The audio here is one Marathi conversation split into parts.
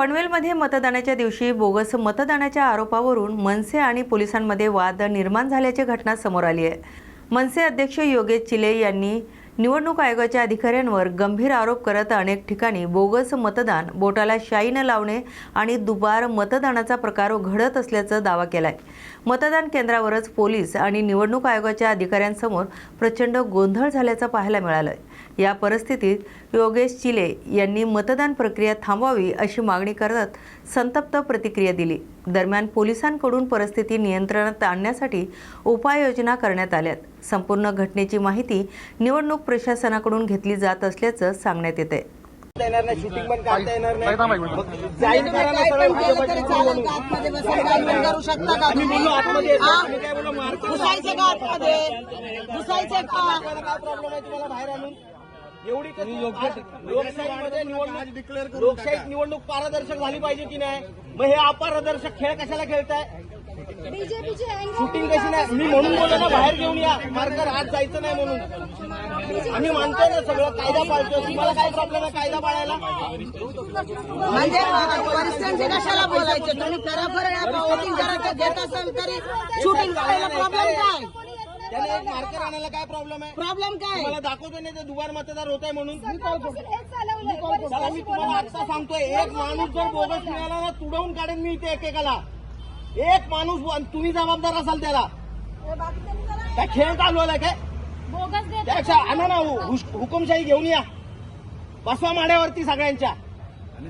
पनवेलमध्ये मतदानाच्या दिवशी बोगस मतदानाच्या आरोपावरून मनसे आणि पोलिसांमध्ये वाद निर्माण झाल्याची घटना समोर आली आहे। मनसे अध्यक्ष योगेश चिले यांनी निवडणूक आयोगाच्या अधिकाऱ्यांवर गंभीर आरोप करत अनेक ठिकाणी बोगस मतदान, बोटाला शाई न लावणे आणि दुबार मतदानाचा प्रकार घडत असल्याचा दावा केलाय। मतदान केंद्रावरच पोलीस आणि निवडणूक आयोगाच्या अधिकाऱ्यांसमोर प्रचंड गोंधळ झाल्याचं पाहायला मिळालं। या परिस्थितीत योगेश चिले यांनी मतदान प्रक्रिया थांबवावी अशी मागणी करत संतप्त प्रतिक्रिया दिली। दरम्यान पोलिसांकडून परिस्थिती नियंत्रणात आणण्यासाठी उपाययोजना करण्यात आल्यात। संपूर्ण घटनेची माहिती निवडणूक प्रशासनाकडून घेतली जात असल्याचं सांगण्यात येते। शूटिंग पण करता येणार नाही। जाईन करा ना सरळ आतमध्ये बसून करू शकता का तुम्ही? बोललो आतमध्ये मी काय बोललो मार्क घुसायचे का आतमध्ये? घुसायचे का? काय प्रॉब्लेम आहे तुम्हाला बाहेर आणून? एवढी कधी लोकशाहीमध्ये लोकशाहीत निवडणूक पारदर्शक झाली पाहिजे की नाही? मग हे अपारदर्शक खेळ कशाला खेळताय? शूटिंग कशी नाही? मी म्हणून बोललो ना बाहेर घेऊन या मार्कर, आज जायचं नाही म्हणून। आम्ही मानतोय ना सगळं कायदा पाळतोय। तुम्हाला काय प्रॉब्लेम आहे कायदा पाळायला? म्हणजे परिस्थिती कशाला बोलायचे? तुम्ही खरं वोटिंग करायचं देत असाल तरी शूटिंग करायला प्रॉब्लेम काय? त्याने एक मार्कर आणायला काय प्रॉब्लेम आहे? प्रॉब्लेम काय? मला दाखवतो नाही ते दुबार मतदार होत आहे म्हणून। चला मी तुम्हाला आता सांगतोय, एक माणूस जर बोगस मिळाला ना तुडवून काढेन मी इथे एकेकाला। एक माणूस, तुम्ही जबाबदार असाल त्याला। काय खेळ चालवलाय काय? त्यापेक्षा आणा ना हुकुमशाही घेऊन या, बसवा माड्यावरती सगळ्यांच्या।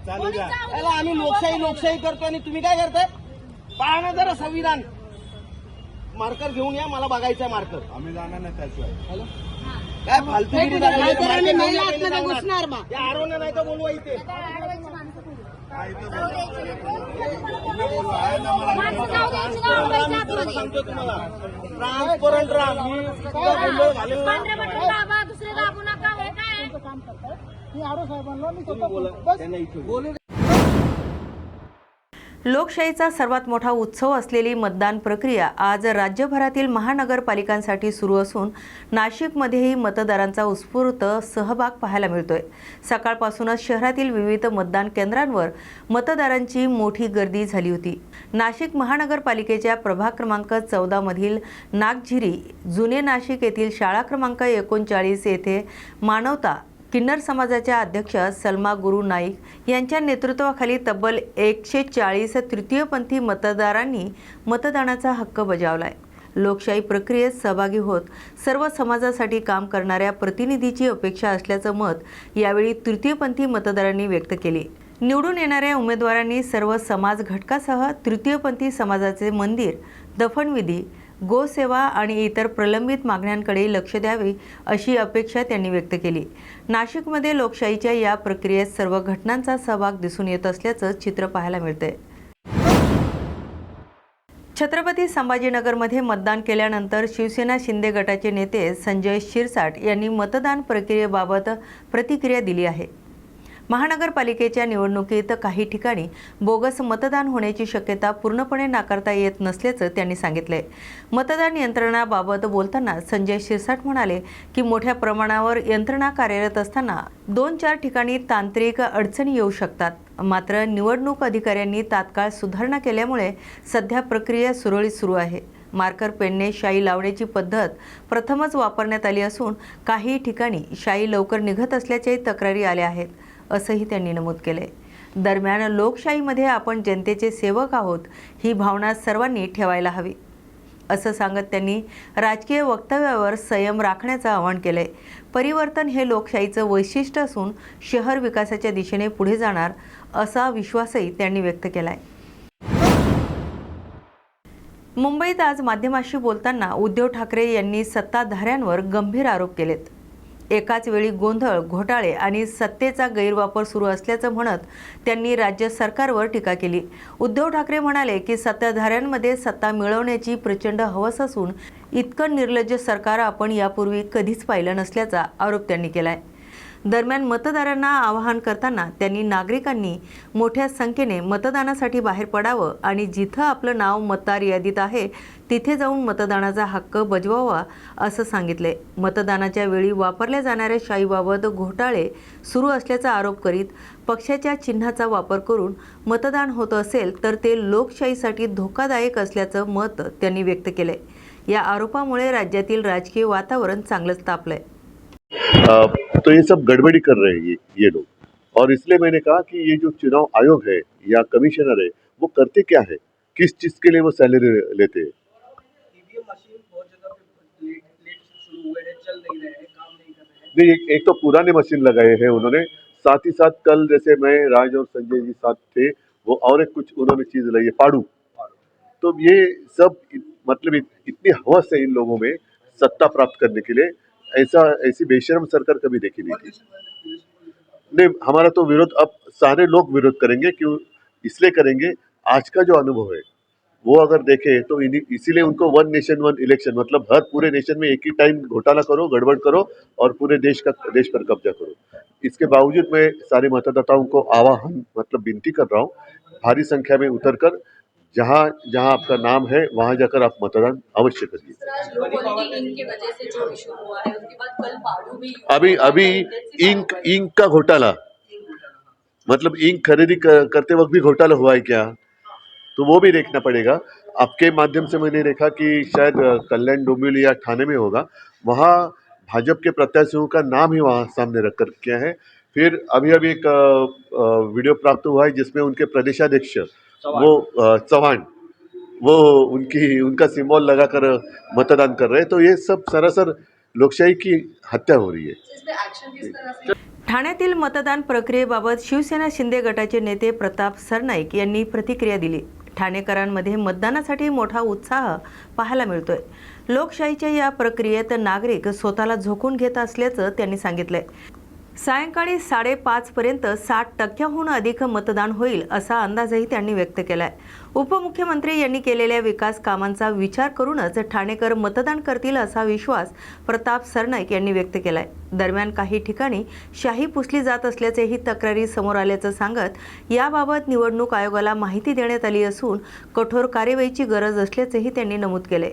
त्याला आम्ही लोकशाही करतोय आणि तुम्ही काय करताय? पाळणं जरा संविधान। मार्कर घेऊन या, मला बघायचंय मार्कर। आम्ही जाणार नाही त्याशिवाय। काय फालतूगिरी घुसणार मग या आरोने नाही तर बोलवा इथे। सांगतो तुम्हाला ट्रान्सपरंट राहा। मी घालेल ना दुसरे दाबू नका। हे काय काम करताय? मी आरो साहेबांना मी स्वतः बोलू। लोकशाहीचा सर्वात मोठा उत्सव असलेली मतदान प्रक्रिया आज राज्यभरातील महानगरपालिकांसाठी सुरू असून नाशिकमध्येही मतदारांचा उत्स्फूर्त सहभाग पाहायला मिळतोय। सकाळपासूनच शहरातील विविध मतदान केंद्रांवर मतदारांची मोठी गर्दी झाली होती। नाशिक महानगरपालिकेच्या प्रभाग क्रमांक 14 मधील नागझिरी, जुने नाशिक येथील शाळा क्रमांक 39 येथे मानवता किन्नर समाजाच्या अध्यक्ष सलमा गुरु नाईक यांच्या नेतृत्वाखाली तब्बल 140 तृतीयपंथी मतदारांनी मतदानाचा हक्क बजावलाय। लोकशाही प्रक्रियेत सहभागी होत सर्व समाजासाठी काम करणाऱ्या प्रतिनिधीची अपेक्षा असल्याचं मत यावेळी तृतीयपंथी मतदारांनी व्यक्त केले। निवडून येणाऱ्या उमेदवारांनी सर्व समाज घटकासह तृतीयपंथी समाजाचे मंदिर, दफनविधी, गोसेवा आणि इतर प्रलंबित मागण्यांकडे लक्ष द्यावे अशी अपेक्षा त्यांनी व्यक्त केली। नाशिकमध्ये लोकशाहीच्या या प्रक्रियेत सर्व घटनांचा सहभाग दिसून येत असल्याचं चित्र पाहायला मिळते। छत्रपती संभाजीनगरमध्ये मतदान केल्यानंतर शिवसेना शिंदे गटाचे नेते संजय शिरसाट यांनी मतदान प्रक्रियेबाबत प्रतिक्रिया दिली आहे। महानगरपालिकेच्या निवडणुकीत काही ठिकाणी बोगस मतदान होण्याची शक्यता पूर्णपणे नाकारता येत नसल्याचं त्यांनी सांगितले। मतदान यंत्रणाबाबत बोलताना संजय शिरसाट म्हणाले की मोठ्या प्रमाणावर यंत्रणा कार्यरत असताना 2-4 ठिकाणी तांत्रिक अडचणी येऊ शकतात। मात्र निवडणूक अधिकाऱ्यांनी तात्काळ सुधारणा केल्यामुळे सध्या प्रक्रिया सुरळीत सुरू आहे। मार्कर पेनने शाई लावण्याची पद्धत प्रथमच वापरण्यात आली असून काही ठिकाणी शाई लवकर निघत असल्याच्याही तक्रारी आल्या आहेत, असंही त्यांनी नमूद केले। दरम्यान लोकशाहीमध्ये आपण जनतेचे सेवक आहोत ही भावना सर्वांनी ठेवायला हवी, असं सांगत त्यांनी राजकीय वक्तव्यावर संयम राखण्याचं आवाहन केलंय। परिवर्तन हे लोकशाहीचं वैशिष्ट्य असून शहर विकासाच्या दिशेने पुढे जाणार असा विश्वासही त्यांनी व्यक्त केलाय। मुंबईत आज माध्यमांशी बोलताना उद्धव ठाकरे यांनी सत्ताधाऱ्यांवर गंभीर आरोप केलेत। एकाच वेळी गोंधळ, घोटाळे आणि सत्तेचा गैरवापर सुरू असल्याचं म्हणत त्यांनी राज्य सरकारवर टीका केली। उद्धव ठाकरे म्हणाले की सत्ताधाऱ्यांमध्ये सत्ता मिळवण्याची प्रचंड हवस असून इतकं निर्लज्ज सरकार आपण यापूर्वी कधीच पाहिलं नसल्याचा आरोप त्यांनी केलाय। दरम्यान मतदारांना आवाहन करताना त्यांनी नागरिकांनी मोठ्या संख्येने मतदानासाठी बाहेर पडावं आणि जिथं आपलं नाव मतदार यादीत आहे तिथे जाऊन मतदानाचा हक्क बजवावा असं सांगितले. मतदानाच्या वेळी वापरल्या जाणाऱ्या शाईबाबत घोटाळे सुरू असल्याचा आरोप करीत पक्षाच्या चिन्हाचा वापर करून मतदान होत असेल तर ते लोकशाहीसाठी धोकादायक असल्याचं मत त्यांनी व्यक्त केले. या आरोपामुळे राज्यातील राजकीय वातावरण चांगलंच तापलंय. तो ये सब गड़बड़ी कर रहे हैं ये लोग, और इसलिए मैंने कहा कि ये जो चुनाव आयोग है या कमिश्नर है वो करते क्या है, किस चीज के लिए वो सैलरी लेते हैं. ईवीएम मशीन बहुत जगह पे लेट शुरू हुए हैं, चल नहीं रहे हैं, काम नहीं कर रहे हैं. नहीं, एक तो पुराने मशीन लगाए हैं उन्होंने, साथ ही साथ कल जैसे मैं राज और संजय जी साथ थे, वो और एक कुछ उन्होंने चीज लाई है पाड़ू. तो ये सब मतलब इतनी हवस है इन लोगों में सत्ता प्राप्त करने के लिए, ऐसी बेशर्म सरकार कभी देखी नहीं थी. नहीं, हमारा तो विरोध अब सारे लोग विरोध करेंगे. क्यों इसलिए करेंगे, आज का जो अनुभव है वो अगर देखें तो इसीलिए उनको वन नेशन वन इलेक्शन, मतलब हर पूरे नेशन में एक ही टाइम घोटाला करो, गड़बड़ करो और पूरे देश पर कब्जा करो. इसके बावजूद मैं सारे मतदाताओं को आह्वान मतलब विनती कर रहा हूँ, भारी संख्या में उतरकर जहाँ जहाँ आपका नाम है वहाँ जाकर आप मतदान अवश्य करिए. अभी इंक का घोटाला, मतलब इंक खरीदी करते वक्त भी घोटाला हुआ है क्या, तो वो भी देखना पड़ेगा. आपके माध्यम से मैंने देखा कि शायद कल्याण डोंबिवली या ठाणे में होगा, वहाँ भाजपा के प्रत्याशियों का नाम ही वहाँ सामने रख कर किया है. फिर अभी एक वीडियो प्राप्त हुआ है जिसमें उनके प्रदेशाध्यक्ष वो चौहान वो उनका सिंबल लगाकर मतदान कर रहे हैं. तो ये सब सरासर लोकशाही की हत्या हो रही है. ठाण्यातील मतदान प्रक्रियेबाबत शिवसेना शिंदे गटाचे नेते प्रताप सरनाईक यांनी प्रतिक्रिया दिली. ठाणेकरांमध्ये मतदानासाठी मोठा उत्साह पाहायला मिळतोय. लोकशाहीच्या या प्रक्रियेत नागरिक स्वतःला झोकून घेत असल्याचं त्यांनी सांगितलंय. सायंकाळी 5:30 पर्यंत 60% अधिक मतदान होईल असा अंदाजही त्यांनी व्यक्त केलाय. उपमुख्यमंत्री यांनी केलेल्या विकास कामांचा विचार करूनच ठाणेकर मतदान करतील असा विश्वास प्रताप सरनाईक यांनी व्यक्त केलाय. दरम्यान काही ठिकाणी शाही पुसली जात असल्याचेही तक्रारी समोर आल्याचं सांगत याबाबत निवडणूक आयोगाला माहिती देण्यात आली असून कठोर कार्यवाहीची गरज असल्याचेही त्यांनी नमूद केले.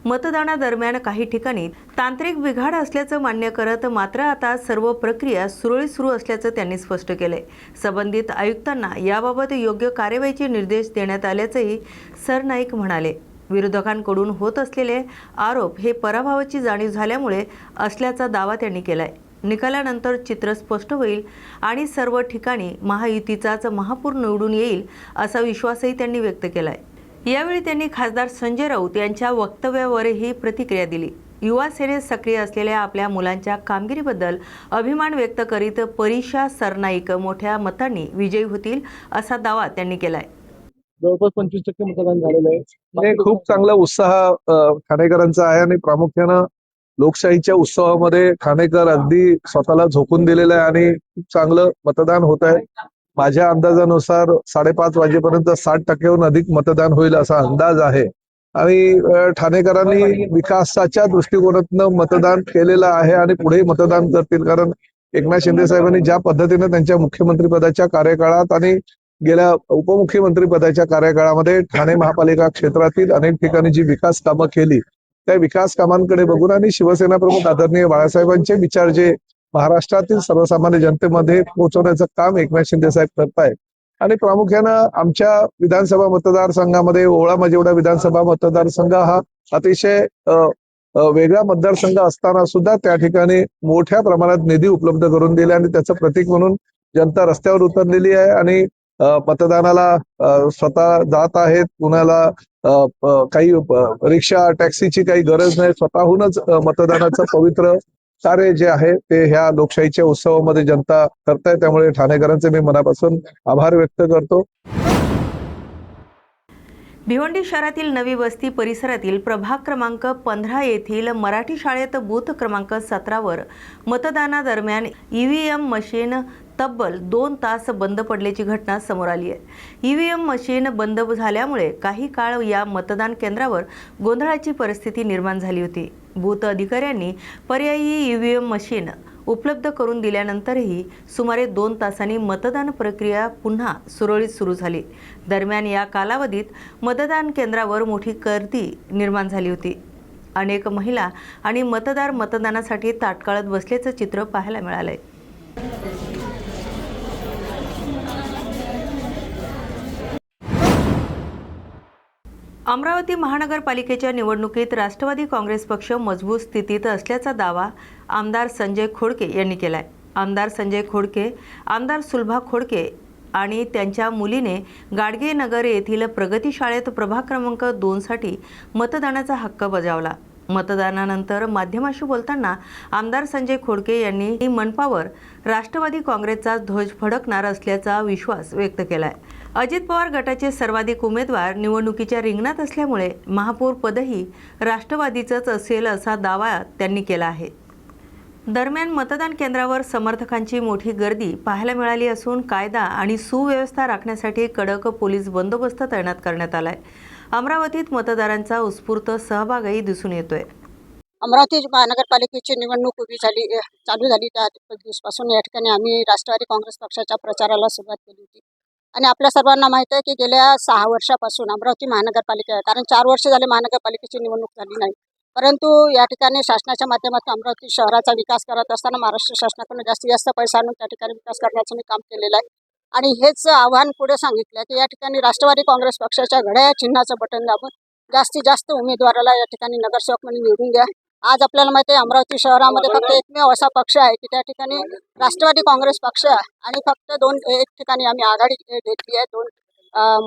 मतदानादरम्यान काही ठिकाणी तांत्रिक बिघाड असल्याचं मान्य करत मात्र आता सर्व प्रक्रिया सुरळीत सुरू असल्याचं त्यांनी स्पष्ट केले. संबंधित आयुक्तांना याबाबत योग्य कार्यवाहीचे निर्देश देण्यात आल्याचंही सरनाईक म्हणाले. विरोधकांकडून होत असलेले आरोप हे पराभवाची जाणीव झाल्यामुळे असल्याचा दावा त्यांनी केलाय. निकालानंतर चित्र स्पष्ट होईल आणि सर्व ठिकाणी महायुतीचाच महापूर निवडून येईल असा विश्वासही त्यांनी व्यक्त केलाय. यावेळी त्यांनी खासदार संजय राऊत यांच्या वक्तव्यावरही प्रतिक्रिया दिली. युवा सेनेत सक्रिय असलेल्या आपल्या मुलांच्या कामगिरीबद्दल अभिमान व्यक्त करीत परीक्षा सरनाईक मोठ्या मतांनी विजयी होतील असा दावा त्यांनी केलाय. जवळपास 25% मतदान झालेलं आहे. खूप चांगला उत्साह ठाणेकरांचा आहे आणि प्रामुख्यानं लोकशाहीच्या उत्सवामध्ये ठाणेकर अगदी स्वतःला झोकून दिलेलं आहे आणि खूप चांगलं मतदान होत आहे. माझ्या अंदाजानुसार 5:30 वाजेपर्यंत 60%हून अधिक मतदान होईल असा अंदाज आहे. आणि ठाणेकरांनी विकासाच्या दृष्टिकोनातून मतदान केलेलं आहे आणि पुढे मतदान करतील. कारण एकनाथ शिंदे साहेबांनी ज्या पद्धतीने त्यांच्या मुख्यमंत्री पदाच्या कार्यकाळात आणि गेल्या उपमुख्यमंत्री पदाच्या कार्यकाळामध्ये ठाणे महापालिका क्षेत्रातील अनेक ठिकाणी जी विकास कामं केली त्या विकास कामांकडे बघून आणि शिवसेना प्रमुख आदरणीय बाळासाहेबांचे विचार जे महाराष्ट्रातील सर्वसामान्य जनतेमध्ये पोहोचवण्याचं काम एकनाथ शिंदे साहेब करतायत. आणि प्रामुख्यानं आमच्या विधानसभा मतदारसंघामध्ये ओळा मजेवडा विधानसभा मतदारसंघ हा अतिशय वेगळा मतदारसंघ असताना सुद्धा त्या ठिकाणी मोठ्या प्रमाणात निधी उपलब्ध करून दिले आणि त्याचं प्रतीक म्हणून जनता रस्त्यावर उतरलेली आहे आणि मतदानाला स्वतः जात आहेत. कुणाला काही रिक्षा टॅक्सीची काही गरज नाही, स्वतःहूनच मतदानाचं पवित्र कार्य जे आहे ते ह्या लोकशाहीच्या उत्सवामध्ये जनता करताय. त्यामुळे ठाणेकरांचे मी मनापासून आभार व्यक्त करतो. भिवंडी शहरातील नवी वस्ती परिसरातील प्रभाग क्रमांक 15 येथील मराठी शाळेत बूथ क्रमांक 17वर मतदानादरम्यान ईव्हीएम मशीन तब्बल 2 तास बंद पडल्याची घटना समोर आली आहे. ईव्हीएम मशीन बंद झाल्यामुळे काही काळ या मतदान केंद्रावर गोंधळाची परिस्थिती निर्माण झाली होती. बूथ अधिकाऱ्यांनी पर्यायी ईव्हीएम मशीन उपलब्ध करून दिल्यानंतरही सुमारे 2 तासांनी मतदान प्रक्रिया पुन्हा सुरळीत सुरू झाली. दरम्यान या कालावधीत मतदान केंद्रावर मोठी गर्दी निर्माण झाली होती. अनेक महिला आणि मतदार मतदानासाठी ताटकळत बसल्याचं चित्र पाहायला मिळालंय. अमरावती महानगरपालिकेच्या निवडणुकीत राष्ट्रवादी काँग्रेस पक्ष मजबूत स्थितीत असल्याचा दावा आमदार संजय खोडके यांनी केलाय. आमदार संजय खोडके, आमदार सुलभा खोडके आणि त्यांच्या मुलीने गाडगे नगर येथील प्रगती शाळेत प्रभाग क्रमांक 2 साठी मतदानाचा हक्क बजावला. मतदानानंतर माध्यमांशी बोलताना आमदार संजय खोडके यांनी मनपावर राष्ट्रवादी काँग्रेसचा ध्वज फडकणार असल्याचा विश्वास व्यक्त केलाय. अजित पवार गटाचे सर्वाधिक उमेदवार निवडणुकीच्या रिंगणात असल्यामुळे महापौर पदही राष्ट्रवादीचंच असेल असा दावा त्यांनी केला आहे. दरम्यान मतदान केंद्रावर समर्थकांची मोठी गर्दी पाहायला मिळाली असून कायदा आणि सुव्यवस्था राखण्यासाठी कडक पोलीस बंदोबस्त तैनात करण्यात आलाय. अमरावतीत मतदारांचा उत्स्फूर्त सहभागही दिसून येतोय. अमरावती महानगरपालिकेची निवडणूक चालू झाली त्या दिवसापासून या ठिकाणी आम्ही राष्ट्रवादी काँग्रेस पक्षाच्या प्रचाराला सुरुवात केली होती. आणि आपल्या सर्वांना माहीत आहे की गेल्या 6 वर्षापासून अमरावती महानगरपालिका, कारण 4 वर्ष झाले महानगरपालिकेची निवडणूक झाली नाही, परंतु या ठिकाणी शासनाच्या माध्यमातून अमरावती शहराचा विकास करत असताना महाराष्ट्र शासनाकडून जास्तीत जास्त पैसा आणून त्या ठिकाणी विकास करण्याचं मी काम केलेलं आहे. आणि हेच आव्हान पुढे सांगितलं की या ठिकाणी राष्ट्रवादी काँग्रेस पक्षाच्या घड्याळ चिन्हाचं बटन दाबून जास्तीत जास्त उमेदवाराला या ठिकाणी नगरसेवक म्हणून निवडून द्या. आज आपल्याला माहिती आहे अमरावती शहरामध्ये फक्त एकमेव असा पक्ष आहे की त्या ठिकाणी राष्ट्रवादी काँग्रेस पक्ष आणि फक्त एक ठिकाणी आम्ही आघाडी घेतली आहे 2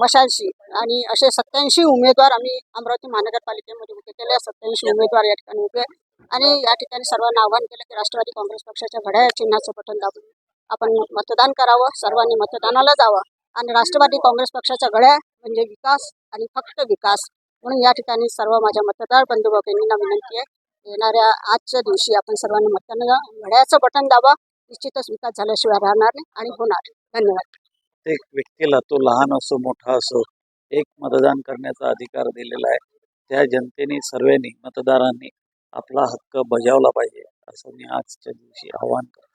मशालशी, आणि असे 87 उमेदवार आम्ही अमरावती महानगरपालिकेमध्ये उभे केले. 87 उमेदवार या ठिकाणी उभे आणि या ठिकाणी सर्वांना आवाहन केलं की राष्ट्रवादी काँग्रेस पक्षाच्या घड्याळ चिन्हाचं बटन दाबून आपण मतदान करावं, सर्वांनी मतदानाला जावं. आणि राष्ट्रवादी काँग्रेस पक्षाच्या घड्याळ म्हणजे विकास आणि फक्त विकास. म्हणून या ठिकाणी सर्व माझ्या मतदार बंधू भगिनींना विनंती आहे, येणाऱ्या आजच्या दिवशी आपण सर्वांनी मतदान घड्याळाचं बटन दाबा. निश्चितच विकास झाल्याशिवाय राहणार नाही आणि होणार. धन्यवाद. प्रत्येक व्यक्तीला, तो लहान असो मोठा असो, एक मतदान करण्याचा अधिकार दिलेला आहे. त्या जनतेने, सर्वांनी, मतदारांनी आपला हक्क बजावला पाहिजे असं मी आजच्या दिवशी आवाहन करतो.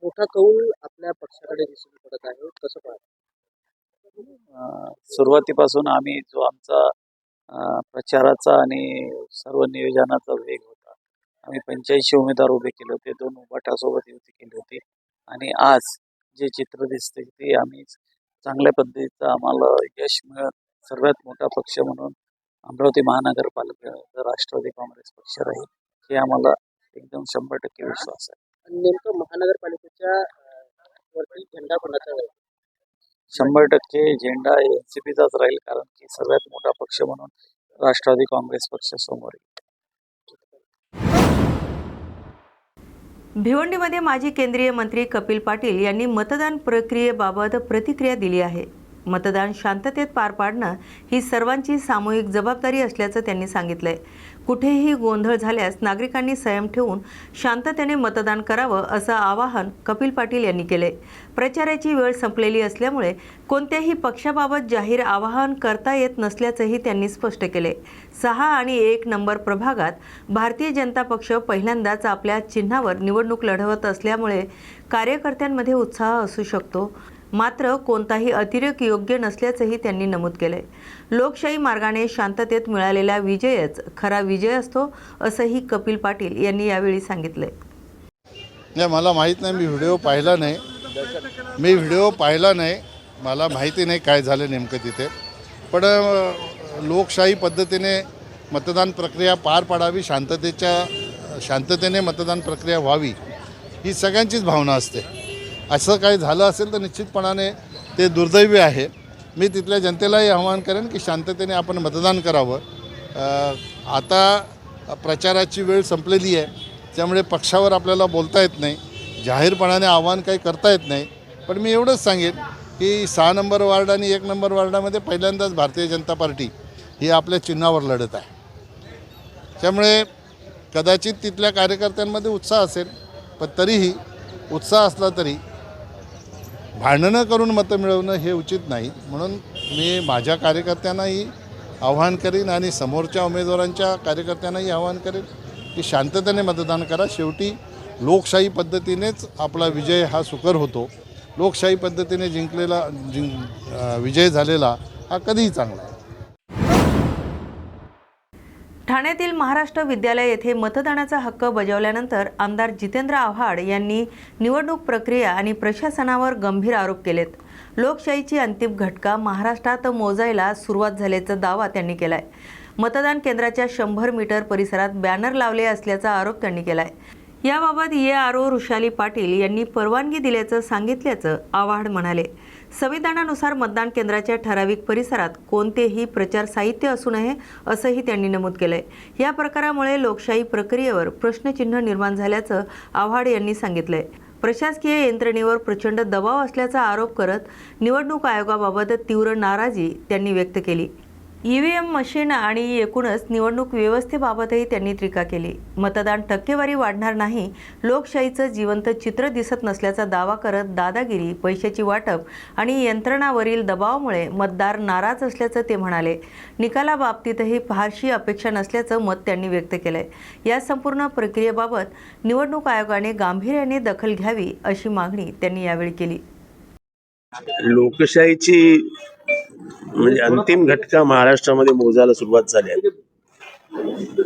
मोठा कौल आपल्या पक्षाकडे दिसून पडत आहे, कसं पाहता? सुरुवातीपासून आम्ही जो आमचा प्रचाराचा आणि सर्व नियोजनाचा वेग होता, आम्ही 85 उमेदवार उभे केले होते, 2 उभाटासोबत युती केली होती. आणि आज जे चित्र दिसते ते आम्ही चांगल्या पद्धतीचं आम्हाला यश मिळत सर्वात मोठा पक्ष म्हणून अमरावती महानगरपालिका राष्ट्रवादी काँग्रेस पक्ष राहील हे आम्हाला एकदम 100% विश्वास आहे. नेमकं महानगरपालिकेच्या वरती झेंडा कोणाचा आहे? 100% झेंडा NCPचाच राहील, कारण की सर्वात मोठा पक्ष म्हणून राष्ट्रवादी काँग्रेस पक्ष समोर येईल. भिवंडीमध्ये माजी केंद्रीय मंत्री कपिल पाटील यांनी मतदान प्रक्रियेबाबत प्रतिक्रिया दिली आहे. मतदान शांततेत पार पाडणं ही सर्वांची सामूहिक जबाबदारी असल्याचं त्यांनी सांगितलंय. कुठेही गोंधळ झाल्यास नागरिकांनी संयम ठेवून शांततेने मतदान करावं असं आवाहन कपिल पाटील यांनी केले. प्रचाराची वेळ संपलेली असल्यामुळे कोणत्याही पक्षाबाबत जाहीर आवाहन करता येत नसल्याचंही त्यांनी स्पष्ट केले. 6 आणि 1 नंबर प्रभागात भारतीय जनता पक्ष पहिल्यांदाच आपल्या चिन्हावर निवडणूक लढवत असल्यामुळे कार्यकर्त्यांमध्ये उत्साह असू शकतो, मात्र कोणताही अतिरेक योग्य नसल्याचंही त्यांनी नमूद केले. लोकशाही मार्गाने शांततेत मिळालेला विजयच खरा विजय असतो असंही कपिल पाटील यांनी यावेळी सांगितले. मला माहीत नाही, मी व्हिडिओ पाहिला नाही, मला माहिती नाही काय झालं नेमकं तिथे. पण लोकशाही पद्धतीने मतदान प्रक्रिया पार पाडावी, शांततेने मतदान प्रक्रिया व्हावी ही सगळ्यांचीच भावना असते. असं काही झालं असेल तर निश्चितपणाने ते दुर्दैवी आहे. मी तिथल्या जनतेलाही आवाहन करेन की शांततेने आपण मतदान करावं. आता प्रचाराची वेळ संपलेली आहे, त्यामुळे पक्षावर आपल्याला बोलता येत नाही, जाहीरपणाने आवाहन काही करता येत नाही. पण मी एवढंच सांगेन की 6 नंबर वार्ड आणि 1 नंबर वार्डामध्ये पहिल्यांदाच भारतीय जनता पार्टी ही आपल्या चिन्हावर लढत आहे. त्यामुळे कदाचित तिथल्या कार्यकर्त्यांमध्ये उत्साह असेल, पण तरीही उत्साह असला तरी भांडणं करून मतं मिळवणं हे उचित नाही. म्हणून मी माझ्या कार्यकर्त्यांनाही आवाहन करीन आणि समोरच्या उमेदवारांच्या कार्यकर्त्यांनाही आवाहन करेन की शांततेने मतदान करा. शेवटी लोकशाही पद्धतीनेच आपला विजय हा सुकर होतो. लोकशाही पद्धतीने विजय झालेला हा कधीही चांगला आहे. ठाण्यातील महाराष्ट्र विद्यालय येथे मतदानाचा हक्क बजावल्यानंतर आमदार जितेंद्र आव्हाड यांनी निवडणूक प्रक्रिया आणि प्रशासनावर गंभीर आरोप केलेत. लोकशाहीची अंतिम घटका महाराष्ट्रात मोजायला सुरुवात झाल्याचा दावा त्यांनी केलाय. मतदान केंद्राच्या 100 मीटर परिसरात बॅनर लावले असल्याचा आरोप त्यांनी केलाय. याबाबत ARO ऋषाली पाटील यांनी परवानगी दिल्याचं सांगितल्याचं आव्हाड म्हणाले. संविधानानुसार मतदान केंद्राच्या ठराविक परिसरात कोणतेही प्रचार साहित्य असू नये असंही त्यांनी नमूद केलंय. या प्रकारामुळे लोकशाही प्रक्रियेवर प्रश्नचिन्ह निर्माण झाल्याचं आव्हाड यांनी सांगितलंय. प्रशासकीय यंत्रणेवर प्रचंड दबाव असल्याचा आरोप करत निवडणूक आयोगाबाबत तीव्र नाराजी त्यांनी व्यक्त केली. EVM मशीन आणि एकूणच निवडणूक व्यवस्थेबाबतही त्यांनी टीका केली. मतदान टक्केवारी वाढणार नाही, लोकशाहीचं जिवंत चित्र दिसत नसल्याचा दावा करत दादागिरी, पैशाची वाटप आणि यंत्रणावरील दबावामुळे मतदार नाराज असल्याचं ते म्हणाले. निकालाबाबतीतही फारशी अपेक्षा नसल्याचं मत त्यांनी व्यक्त केलंय. या संपूर्ण प्रक्रियेबाबत निवडणूक आयोगाने गांभीर्याने दखल घ्यावी अशी मागणी त्यांनी यावेळी केली. लोकशाहीची म्हणजे अंतिम घटका महाराष्ट्रामध्ये मोजायला सुरुवात झाली आहे.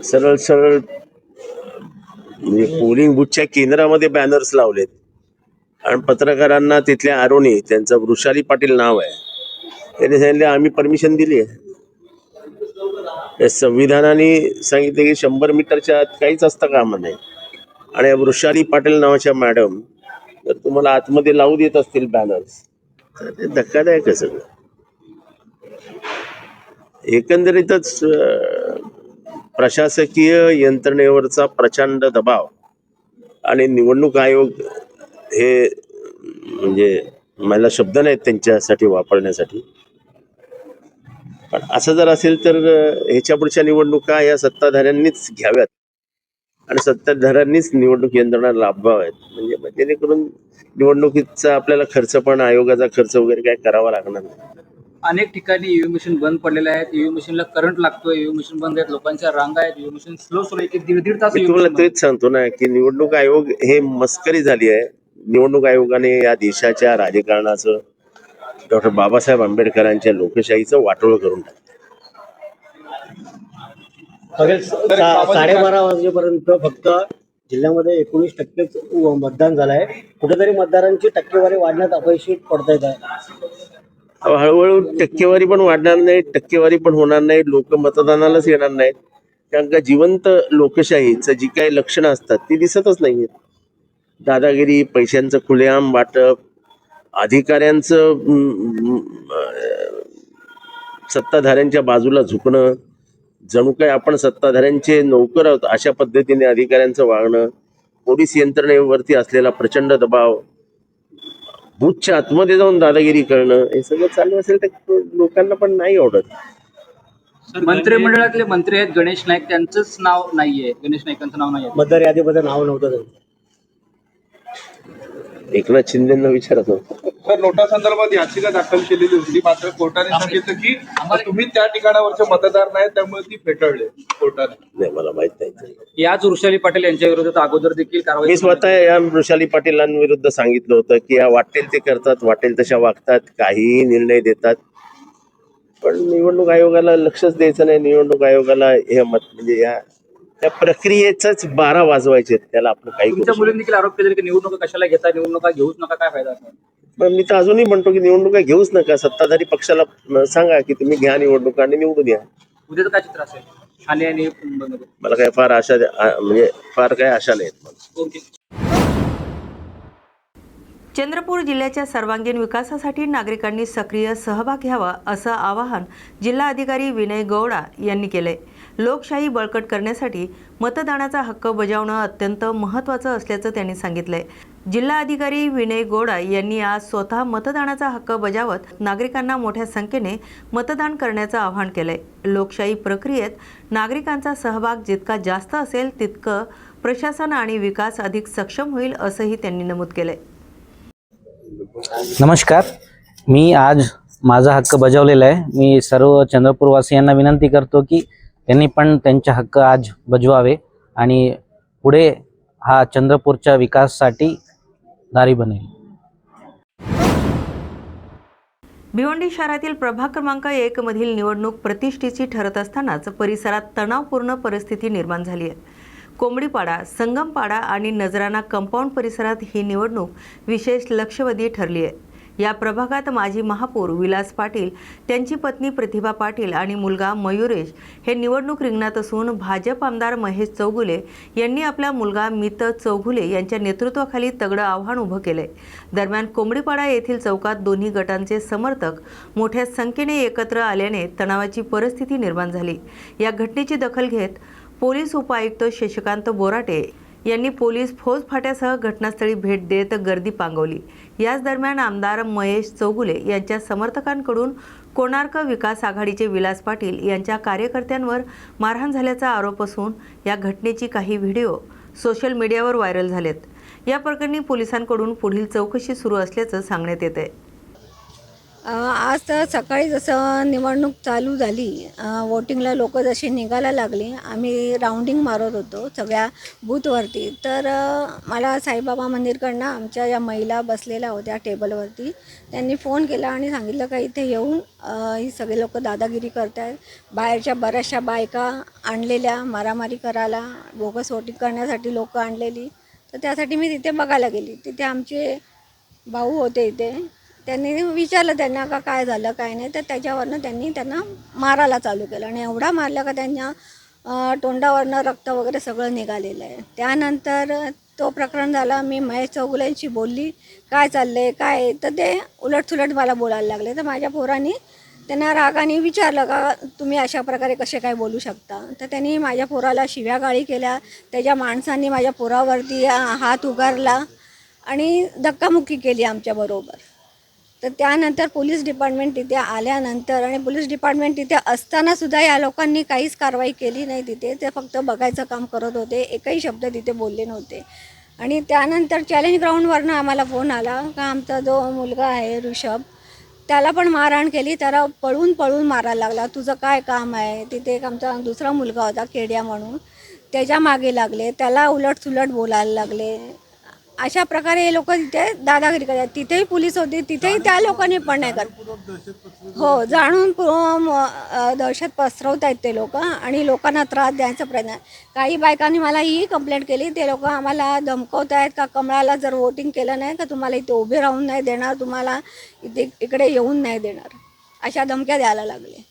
सरळ म्हणजे पोलिंग बूथच्या केंद्रामध्ये बॅनर्स लावलेत आणि पत्रकारांना तिथल्या आरोनी, त्यांचं वृषाली पाटील नाव आहे, त्यांनी सांगितले आम्ही परमिशन दिली आहे. संविधानाने सांगितले की 100 मीटरच्या आत काहीच असतं कामा नाही. आणि वृषाली पाटील नावाच्या मॅडम जर तुम्हाला आतमध्ये लावू देत असतील बॅनर्स तर ते धक्कादायक आहे सगळं. एकंदरीतच प्रशासकीय यंत्रणेवरचा प्रचंड दबाव आणि निवडणूक आयोग हे म्हणजे मला शब्द नाहीत त्यांच्यासाठी वापरण्यासाठी. पण असं जर असेल तर ह्याच्या पुढच्या निवडणुका या सत्ताधाऱ्यांनीच घ्याव्यात आणि सत्ताधाऱ्यांनीच निवडणूक यंत्रणा लाभवाव्यात. म्हणजे जेणेकरून निवडणुकीचा आपल्याला खर्च पण आयोगाचा खर्च वगैरे काय करावा लागणार नाही. अनेक ठिकाणी ईव्हीएम मशीन बंद पडलेले आहेत. ईव्हीएम मशीनला करंट लागतोय, ईव्हीएम मशीन बंद आहेत, लोकांच्या रांगा आहेत, ईव्हीएम मशीन स्लो एक दीड तास. मी तुम्हाला तेच सांगतो ना की निवडणूक आयोग हे मस्करी झाली आहे. निवडणूक आयोगाने या देशाच्या राजकारणाचं, डॉक्टर बाबासाहेब आंबेडकरांच्या लोकशाहीचं वाटोळं करून टाकलं. 12:30 वाजेपर्यंत फक्त जिल्ह्यामध्ये 19% मतदान झालंय. कुठेतरी मतदारांची टक्केवारी वाढण्यात अपयशी पडता येत आहे. हळूहळू टक्केवारी पण वाढणार नाही, टक्केवारी पण होणार नाही, लोक मतदानालाच येणार नाहीत. कारण का जिवंत लोकशाहीचं जी काही लक्षणं असतात ती दिसतच नाहीयेत. दादागिरी, पैशांचं खुलेआम वाटप, अधिकाऱ्यांचं सत्ताधाऱ्यांच्या बाजूला झुकणं, जणू काय आपण सत्ताधाऱ्यांचे नोकर आहोत अशा पद्धतीने अधिकाऱ्यांचं वागणं, पोलीस यंत्रणेवरती असलेला प्रचंड दबाव, बूथच्या आतमध्ये जाऊन दादागिरी करणं, हे सगळं चालू असेल तर लोकांना पण नाही आवडत. मंत्रिमंडळातले मंत्री आहेत गणेश नाईक, त्यांचंच नाव नाहीये, गणेश नाईकांचं नाव नाहीये मतदार यादीमध्ये नाव नव्हतं त्यांचं. एकनाथ शिंदेंना विचारत होतो. तर नोटा संदर्भात याचिका दाखल केलेली होती, मात्र कोर्टाने सांगितलं की तुम्ही त्या ठिकाणावरचे मतदार नाही, त्यामुळे ती फेटाळली कोर्टाने. नाही, मला माहित नाही. याच वृषाली पाटील यांच्या विरोधात अगोदर देखील कारवाई. मी स्वतः या वृषाली पाटीलांविरुद्ध सांगितलं होतं की या वाटेल ते करतात, वाटेल तशा वागतात, काहीही निर्णय देतात. पण निवडणूक आयोगाला लक्षच द्यायचं नाही. निवडणूक आयोगाला हे म्हणजे या त्या प्रक्रियेच 12 वाजवायचे, त्याला आपण काही. तुमच्या मुलींनी देखील आरोप केले की निवडणुका कशाला घेता, निवडणुका घेऊच नका, काय फायदा. पण मी तर अजूनही म्हणतो की निवडणुका घेऊच नका. सत्ताधारी पक्षाला सांगा की तुम्ही घ्या निवडणुका आणि निवडून या. उद्याचं काय चित्र असेल ठाणे आणि मला काय फार आशा म्हणजे फार काय आशा नाहीत. ओके. चंद्रपूर जिल्ह्याच्या सर्वांगीण विकासासाठी नागरिकांनी सक्रिय सहभाग घ्यावा असं आवाहन जिल्हाधिकारी विनय गौडा यांनी केलंय. लोकशाही बळकट करण्यासाठी मतदानाचा हक्क बजावणं अत्यंत महत्त्वाचं असल्याचं त्यांनी सांगितलंय. जिल्हाधिकारी विनय गौडा यांनी आज स्वतः मतदानाचा हक्क बजावत नागरिकांना मोठ्या संख्येने मतदान करण्याचं आवाहन केलंय. लोकशाही प्रक्रियेत नागरिकांचा सहभाग जितका जास्त असेल तितकं प्रशासन आणि विकास अधिक सक्षम होईल असंही त्यांनी नमूद केलंय. नमस्कार, मी आज माझा हक्क बजावलेला आहे. मी सर्व चंद्रपूरवासियांना विनंती करतो की त्यांनी पण त्यांचे हक्क आज बजवावे आणि पुढे हा चंद्रपूरच्या विकासासाठी दारी बनेल. भिवंडी शहरातील प्रभाग क्रमांक 1 मधील निवडणूक प्रतिष्ठेची ठरत असतानाच परिसरात तणावपूर्ण परिस्थिती निर्माण झाली आहे. कोंबडीपाडा, संगमपाडा आणि नजराणा कंपाऊंड परिसरात ही निवडणूक विशेष लक्षवेधी ठरली आहे. या प्रभागात माजी महापौर विलास पाटील, त्यांची पत्नी प्रतिभा पाटील आणि मुलगा मयुरेश हे निवडणूक रिंगणात असून भाजप आमदार महेश चौगुले यांनी आपला मुलगा मित चौगुले यांच्या नेतृत्वाखाली तगडं आव्हान उभं केलंय. दरम्यान कोंबडीपाडा येथील चौकात दोन्ही गटांचे समर्थक मोठ्या संख्येने एकत्र आल्याने तणावाची परिस्थिती निर्माण झाली. या घटनेची दखल घेत पोलीस उपायुक्त शशिकांत बोराटे यांनी पोलीस फौज फाट्यासह घटनास्थळी भेट देत गर्दी पांगवली. याच दरम्यान आमदार महेश चौगुले यांच्या समर्थकांकडून कोणार्क विकास आघाडीचे विलास पाटील यांच्या कार्यकर्त्यांवर मारहाण झाल्याचा आरोप असून या घटनेची काही व्हिडिओ सोशल मीडियावर व्हायरल झालेत. या प्रकरणी पोलिसांकडून पुढील चौकशी सुरू असल्याचं सांगण्यात येत आहे. आज तर सकाळी जसं निवडणूक चालू झाली, वोटिंगला लोक जशी निघायला लागली, आम्ही राऊंडिंग मारत होतो सगळ्या बूथवरती. तर मला साईबाबा मंदिरकडनं आमच्या ज्या महिला बसलेल्या होत्या टेबलवरती, त्यांनी फोन केला आणि सांगितलं का इथे येऊन ही सगळे लोक दादागिरी करत आहेत. बाहेरच्या बऱ्याचशा बायका आणलेल्या मारामारी करायला, बोगस वोटिंग करण्यासाठी लोक आणलेली. तर त्यासाठी मी तिथे बघायला गेली. तिथे आमचे भाऊ होते इथे. त्यांनी विचारलं त्यांना का काय झालं काय नाही, तर त्याच्यावरनं त्यांना मारायला चालू केलं आणि एवढा मारला का त्यांच्या तोंडावरनं रक्त वगैरे सगळं निघालेलं आहे. त्यानंतर तो प्रकरण झाला. मी महेश चौगुलेंशी बोलली, काय चाललं आहे काय, तर ते उलटसुलट मला बोलायला लागले. तर माझ्या पोरांनी त्यांना रागाने विचारलं का तुम्ही अशा प्रकारे कसे काय बोलू शकता. तर त्यांनी माझ्या पोराला शिव्यागाळी केल्या. त्याच्या माणसांनी माझ्या पोरावरती हात उगारला आणि धक्कामुक्की केली आमच्याबरोबर. तर त्यानंतर पोलीस डिपार्टमेंट तिथे आल्यानंतर आणि पोलीस डिपार्टमेंट तिथे असतानासुद्धा या लोकांनी काहीच कारवाई केली नाही तिथे. ते फक्त बघायचं काम करत होते, एकही शब्द तिथे बोलले नव्हते. आणि त्यानंतर चॅलेंज ग्राउंडवरनं आम्हाला फोन आला का आमचा जो मुलगा आहे ऋषभ, त्याला पण मारहाण केली. त्याला पळून मारायला लागला. तुझं काय काम आहे. तिथे एक आमचा दुसरा मुलगा होता केड्या म्हणून, त्याच्या मागे लागले, त्याला उलटसुलट बोलायला लागले. अशा प्रकारे हे लोक तिथे दादागिरी करतात. तिथेही पोलीस होते, तिथेही त्या लोकांनी पण नाही करत. हो, जाणून दहशत पसरवत आहेत ते लोक आणि लोकांना त्रास द्यायचा प्रयत्न. काही बायकांनी मला ही कंप्लेंट केली, ते लोक आम्हाला धमकवत आहेत का कमळाला जर वोटिंग केलं नाही का तुम्हाला इथे उभे राहून नाही देणार, तुम्हाला इकडे येऊन नाही देणार, अशा धमक्या द्यायला लागले.